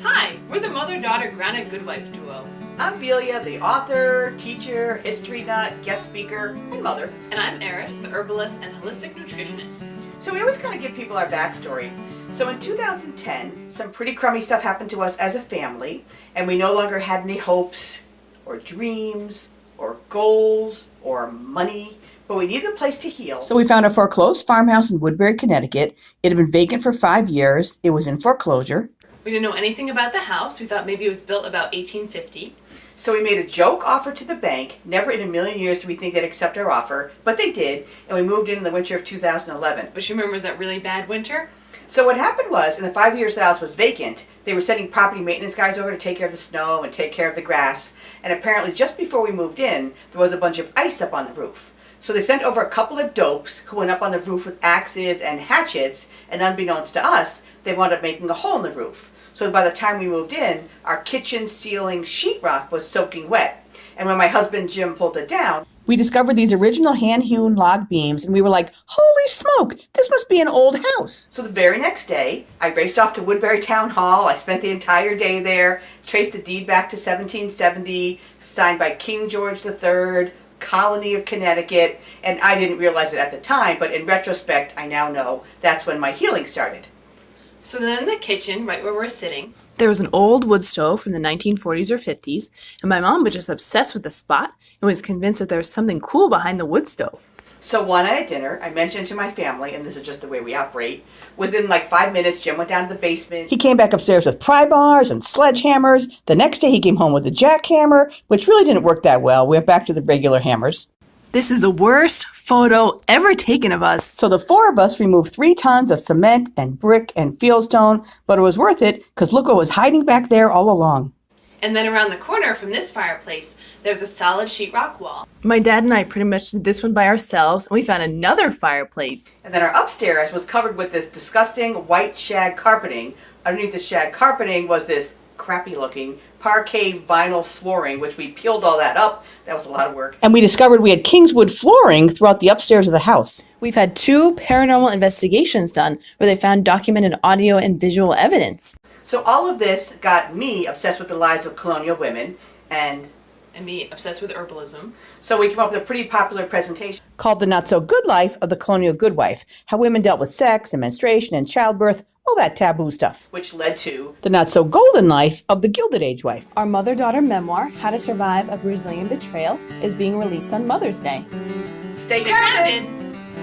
Hi, we're the mother-daughter grounded Goodwife duo. I'm Belia, the author, teacher, history nut, guest speaker, and mother. And I'm Eris, the herbalist and holistic nutritionist. So we always kind of give people our backstory. So in 2010, some pretty crummy stuff happened to us as a family, and we no longer had any hopes or dreams or goals or money, but we needed a place to heal. So we found a foreclosed farmhouse in Woodbury, Connecticut. It had been vacant for 5 years. It was in foreclosure. We didn't know anything about the house. We thought maybe it was built about 1850. So we made a joke offer to the bank. Never in a million years did we think they'd accept our offer, but they did, and we moved in the winter of 2011. But you remember, was that really bad winter? So what happened was, in the 5 years the house was vacant, they were sending property maintenance guys over to take care of the snow and take care of the grass, and apparently just before we moved in, there was a bunch of ice up on the roof. So they sent over a couple of dopes who went up on the roof with axes and hatchets, and unbeknownst to us, they wound up making a hole in the roof. So by the time we moved in, our kitchen ceiling sheetrock was soaking wet. And when my husband Jim pulled it down, We discovered these original hand-hewn log beams, and we were like, holy smoke, this must be an old house. so the very next day, I raced off to Woodbury Town Hall. I spent the entire day there, traced the deed back to 1770, signed by King George III, colony of Connecticut, and I didn't realize it at the time, but in retrospect, I now know that's when my healing started. So then in the kitchen, right where we're sitting, There was an old wood stove from the 1940s or 50s, and my mom was just obsessed with the spot and was convinced that there was something cool behind the wood stove. So one night at dinner, I mentioned to my family, and this is just the way we operate, within like 5 minutes, Jim went down to the basement. He came back upstairs with pry bars and sledgehammers. The next day he came home with a jackhammer, which really didn't work that well. We went back to the regular hammers. This is the worst photo ever taken of us. So the four of us removed 3 tons of cement and brick and fieldstone, but it was worth it because look what was hiding back there all along. and then around the corner from this fireplace, there's a solid sheetrock wall. My dad and I pretty much did this one by ourselves, and we found another fireplace. And then our upstairs was covered with this disgusting white shag carpeting. Underneath the shag carpeting was this crappy looking parquet vinyl flooring, which we peeled all that up. That was a lot of work. And we discovered we had Kingswood flooring throughout the upstairs of the house. We've had 2 paranormal investigations done where they found documented audio and visual evidence. So all of this got me obsessed with the lives of colonial women, and me obsessed with herbalism. so we came up with a pretty popular presentation. Called The Not So Good Life of the Colonial Goodwife. How women dealt with sex and menstruation and childbirth, all that taboo stuff. Which led to The Not So Golden Life of the Gilded Age Wife. Our mother-daughter memoir, How to Survive a Brazilian Betrayal, is being released on Mother's Day. Stay Grounded! grounded.